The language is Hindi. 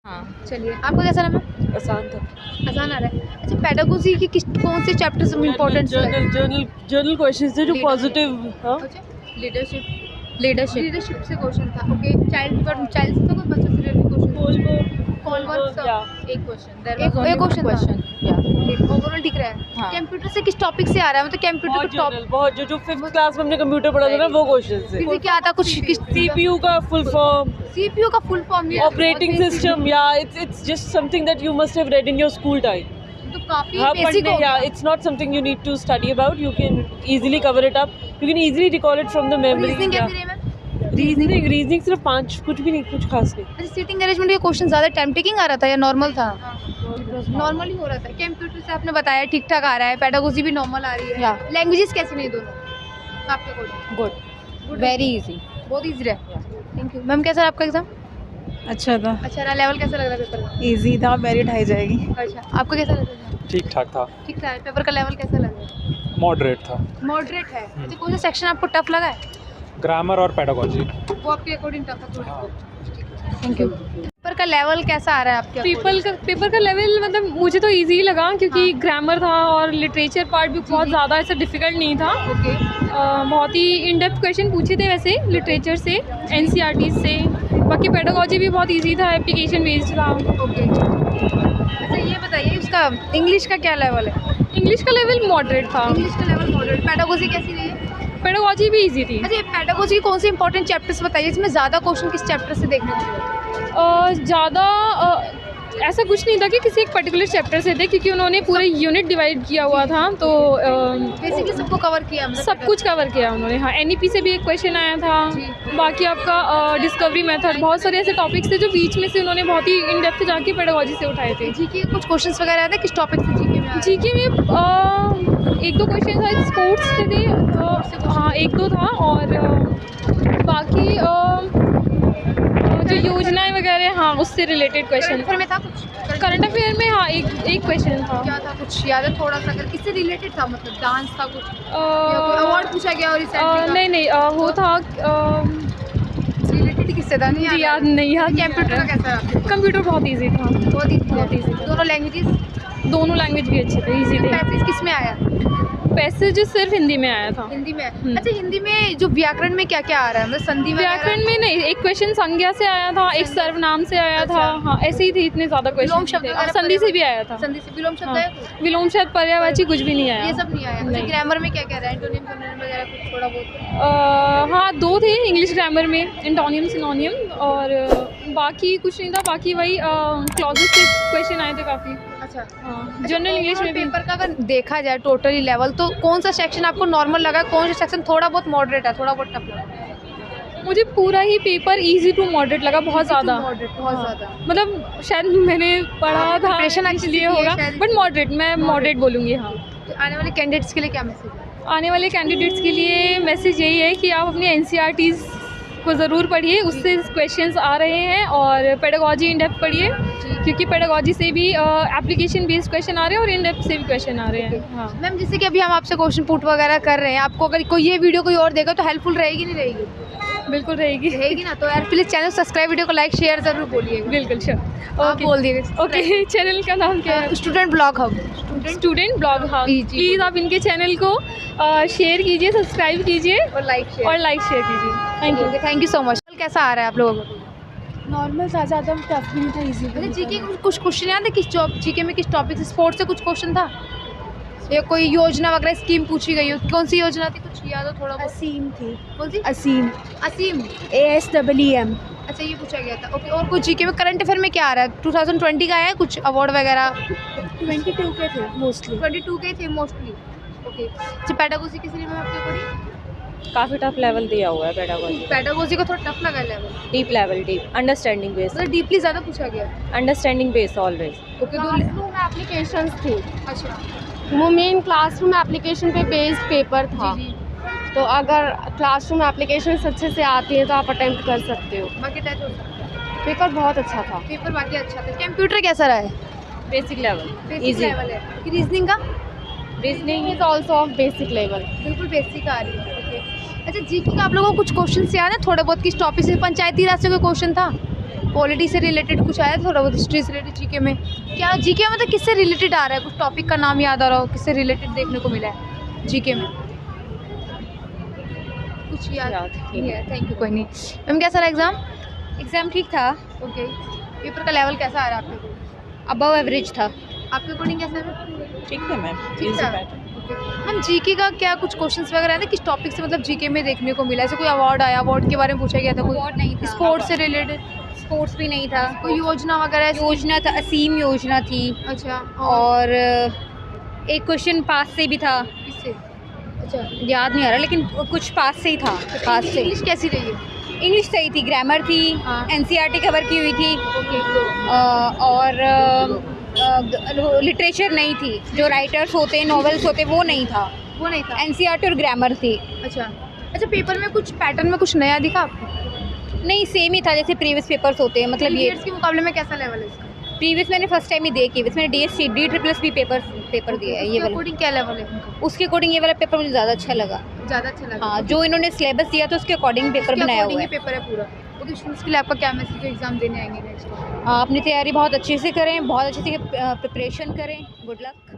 हाँ चलिए, आपका कैसा रहा मैम? आसान था। आसान आ रहा है। अच्छा, पेडागोजी की कौन से चैप्टर्स इम्पोर्टेंट? जर्नल क्वेश्चंस थे जो पॉजिटिव। हाँ, लीडरशिप लीडरशिप से क्वेश्चन था। ओके, चाइल्ड से तो कोई बच्चों से रिलेटेड क्वेश्चन? एक क्वेश्चन ओवरऑल ठीक रहा है। हाँ। कंप्यूटर से किस टॉपिक से आ रहा है? मतलब कंप्यूटर का टॉपिक बहुत जो 5th क्लास में हमने कंप्यूटर पढ़ा था ना, वो क्वेश्चन से। किसी क्या आता कुछ किस CPU का फुल फॉर्म, CPU का फुल फॉर्म ऑपरेटिंग सिस्टम, या it's just something that you must have read in your school time. तो काफी हाँ, बेसिक हो गया। it's not something you need to study about. You can easily cover it up. You can easily recall it from the memory. Reasoning कैसी रही मैम? रीजनिंग सिर्फ 5, कुछ भी नहीं, कुछ खास नहीं. अच्छा, सीटिंग अरेंजमेंट का क्वेश्चन ज्यादा टाइम टेकिंग आ रहा था या नॉर्मल था? नॉर्मल ही हो रहा था। कंप्यूटर से आपने बताया ठीक ठाक आ रहा है, पेडागोजी भी नॉर्मल आ रही है। Yeah. लैंग्वेजेस कैसी नहीं दोनों आपके अकॉर्डिंग? Good, very easy. बहुत इजी रहा। Thank you ma'am. कैसा रहा आपका एग्जाम? अच्छा था, अच्छा रहा। लेवल कैसा लग रहा है पेपर का? इजी था, मेरिट हाई जाएगी। अच्छा, आपको कैसा लग रहा है? ठीक ठाक था, ठीक था। पेपर का लेवल कैसा लग रहा है? मॉडरेट था. मॉडरेट है। अच्छा, कौन सा सेक्शन आपको टफ लगा है? ग्रामर और पेडागोजी. वो आपके अकॉर्डिंग टफ है थोड़ा? Thank you. पेपर का लेवल कैसा आ रहा है आपके पेपर का लेवल मतलब मुझे तो इजी लगा, क्योंकि ग्रामर था और लिटरेचर पार्ट भी बहुत ज़्यादा ऐसा डिफ़िकल्ट नहीं था। ओके। बहुत ही इन डेप्थ क्वेश्चन पूछे थे वैसे लिटरेचर से, NCERT से। बाकी पेडागोजी भी बहुत इजी था, एप्लीकेशन बेस्ड था। ओके। अच्छा, ये बताइए उसका इंग्लिश का क्या लेवल है? इंग्लिश का लेवल मॉडरेट था। इंग्लिश का लेवल मॉडरेट। पेडागोजी कैसी रही है? पेडागोजी भी इजी थी। अच्छा, पेडागोजी के कौन से इंपॉर्टेंट चैप्टर्स बताइए जिसमें ज़्यादा क्वेश्चन किस चैप्टर से देखने को मिले? ज़्यादा ऐसा कुछ नहीं था कि किसी एक पर्टिकुलर चैप्टर से थे, क्योंकि उन्होंने पूरे यूनिट डिवाइड किया हुआ था, तो बेसिकली सबको कवर किया हमने। सब कुछ कवर किया उन्होंने। हाँ, NEP से भी एक क्वेश्चन आया था। बाकी आपका डिस्कवरी मेथड, बहुत सारे ऐसे टॉपिक्स थे जो बीच में से उन्होंने बहुत ही इन डेप्थ जाके पेडागोजी से उठाए थे। जीके के कुछ क्वेश्चंस वगैरह आए थे किस टॉपिक से जीके में? जीके में एक दो क्वेश्चन था, स्पोर्ट्स से थे। हाँ, एक दो था। और बाकी जो योजनाएं वगैरह, हाँ, उससे रिलेटेड क्वेश्चन। करंट में था कुछ? करंट अफेयर में हाँ, एक क्वेश्चन था। क्या था, कुछ याद है थोड़ा सा? अगर किससे रिलेटेड था, मतलब डांस था कुछ या कोई अवार्ड पूछा गया और रिसेंटली? नहीं, वो था रिलेटेड किससे था? नहीं याद नहीं। कंप्यूटर का कैसा रहा? कंप्यूटर बहुत इजी था। बहुत इजी easy। दोनों लैंग्वेजेस? दोनों लैंग्वेज भी अच्छे थे, इजी थे। पैसेज किस में आया? पैसेज सिर्फ हिंदी में आया था। हिंदी में। अच्छा, हिंदी में जो व्याकरण में क्या क्या आ रहा है, मतलब संधि व्याकरण में नहीं, एक क्वेश्चन संज्ञा से आया था, एक सर्वनाम से आया था। हाँ, ऐसे ही थे, इतने ज़्यादा विलोम क्वेश्चन शब्द थे। वगैरह संधि से भी आया था। संधि से विलोम शब्द है? विलोम शब्द, पर्यायवाची कुछ भी नहीं आया। ये सब नहीं आया। नहीं। ग्रामर में क्या क्या रहा है? एंटोनिम सिनोनिम वगैरह कुछ थोड़ा बहुत? हाँ, 2 थे इंग्लिश ग्रामर में, एंटोनियम सिनोनियम, और बाकी कुछ नहीं था। बाकी वही क्लॉजेस से क्वेश्चन आए थे काफ़ी। अच्छा। हाँ, जनरल इंग्लिश में भी। पेपर का अगर देखा जाए टोटली लेवल, तो कौन सा सेक्शन आपको नॉर्मल लगा, कौन सा सेक्शन थोड़ा बहुत मॉडरेट है, थोड़ा बहुत टफ लगा? मुझे पूरा ही पेपर इजी टू मॉडरेट लगा, बहुत ज़्यादा। बहुत ज़्यादा। मतलब शायद मैंने पढ़ा था प्रिपरेशन इसलिए होगा, बट मॉडरेट, मैं मॉडरेट बोलूँगी। हाँ, तो आने वाले कैंडिडेट्स के लिए क्या मैसेज है? आने वाले कैंडिडेट्स के लिए मैसेज यही है कि आप अपनी NCERTs को ज़रूर पढ़िए, उससे क्वेश्चंस आ रहे हैं। और पेडागोजी इन डेप्थ पढ़िए, क्योंकि पेडागोजी से भी एप्लीकेशन बेस्ड क्वेश्चन आ रहे हैं और इन डेप्थ से भी क्वेश्चन आ रहे हैं। हाँ मैम, जैसे कि अभी हम आपसे क्वेश्चन पुट वगैरह कर रहे हैं, आपको अगर कोई ये वीडियो कोई और देगा तो हेल्पफुल रहेगी नहीं रहेगी? बिल्कुल रहेगी ना। तो यार प्लीज़ चैनल सब्सक्राइब, वीडियो को लाइक शेयर ज़रूर बोलिएगा। बिल्कुल, श्योर। ओके, बोल दीजिए। ओके, चैनल का नाम क्या है? Student blog hub. Student blog hub. Please आप इनके चैनल को शेयर कीजिए, सब्सक्राइब कीजिए और लाइक शेयर कीजिए। Thank you so much. कैसा आ रहा है आप लोगों को? नॉर्मल था, ज़्यादा टफ नहीं था, इजी अच्छा, जीके कुछ क्वेश्चन याद है किस जीके में किस टॉपिक से? स्पोर्ट्स से कुछ क्वेश्चन था या कोई योजना वगैरह स्कीम पूछी गई हो? कौन सी योजना थी, कुछ याद हो थोड़ा बहुत? असीम थी। कौन सी? असीम, असीम। ASEEM। अच्छा, ये पूछा गया था। ओके, और कुछ जीके में करंट अफेयर में क्या आ रहा है? 2020 का है कुछ अवार्ड वगैरह? 22 के थे मोस्टली। 22 के थे मोस्टली। ओके। अच्छा, पेडागोजी किस लिए मैम आपके अकॉर्डिंग? काफ़ी टफ लेवल दिया हुआ है पेडागोजी। पेडागोजी को थोड़ा टफ लगा level? Deep level, deep understanding based. मतलब डीपली ज़्यादा पूछा गया? Understanding based always. Okay. Classroom applications थी। अच्छा। वो मेन क्लासरूम एप्लीकेशन पे बेस्ड पेपर था। जी। तो अगर क्लासरूम एप्लीकेशंस अच्छे से आती हैं तो आप अटेम्प्ट कर सकते हो। बाकी टच हो सकता है। पेपर बहुत अच्छा था। पेपर बाकी अच्छा था। कंप्यूटर कैसा रहा है? Basic level, basic easy. Level है। रीजनिंग का? Reasoning is also of basic level. बिल्कुल बेसिक आ रही है। ओके। अच्छा, जीके का आप लोगों को कुछ क्वेश्चन याद है थोड़े बहुत? किस टॉपिक से? पंचायती राज से कोई क्वेश्चन था? पॉलिटी से रिलेटेड कुछ आया थोड़ा बहुत, हिस्ट्री से रिलेटेड जीके में? क्या जीके में मतलब किससे रिलेटेड आ रहा है? कुछ टॉपिक का नाम याद आ रहा हो, किससे रिलेटेड देखने को मिला है जीके में? कुछ याद नहीं है? थैंक यू, कोई नहीं। मैम कैसा रहा एग्ज़ाम? एग्ज़ाम ठीक था, ओके। पेपर का लेवल कैसा आ रहा है आपके? अबव एवरेज था। आपके अकॉर्डिंग कैसा है? ठीक था मैम, ठीक इजी था। पैटर्न। हम जीके का क्या कुछ क्वेश्चंस वगैरह है किस टॉपिक से मतलब जीके में देखने को मिला? ऐसे कोई अवार्ड आया, अवार्ड के बारे में पूछा गया था? कोई अवार्ड नहीं था। स्पोर्ट्स से रिलेटेड स्पोर्ट्स भी नहीं था। कोई योजना वगैरह ऐसी? योजना था, असीम योजना थी। अच्छा, और एक क्वेश्चन पास से भी था, किससे? अच्छा, याद नहीं आ रहा, लेकिन कुछ पास से ही था। पास से इंग्लिश कैसी रही है? इंग्लिश सही थी, ग्रामर थी, हाँ। एनसीईआरटी कवर की हुई थी, ओके। और लिटरेचर नहीं थी, जो राइटर्स होते हैं, नॉवेल्स होते हैं, वो नहीं था। वो नहीं था। एनसीईआरटी और ग्रामर थी। अच्छा अच्छा, पेपर में कुछ पैटर्न में कुछ नया दिखा आपको? नहीं, सेम ही था जैसे प्रीवियस पेपर्स होते हैं। मतलब ये Previous के मुकाबले में कैसा लेवल है इसका? प्रीवियस मैंने फर्स्ट टाइम ही दे की, मैंने DSC D++ पेपर दिया है। ये वाला अकॉर्डिंग क्या लेवल है इनका? उसके अकॉर्डिंग ये वाला पेपर मुझे ज़्यादा अच्छा लगा। ज़्यादा अच्छा लगा? हाँ, जो इन्होंने सिलेबस दिया था उसके अकॉर्डिंग पेपर बनाया हुआ है। पेपर है पूरा। ओके, स्टूडेंट्स के लिए आपका क्या मैसेज जो एग्जाम देने आएंगे नेक्स्ट? अपनी तैयारी बहुत अच्छे से करें, बहुत अच्छे से प्रिपरेशन करें। Good luck.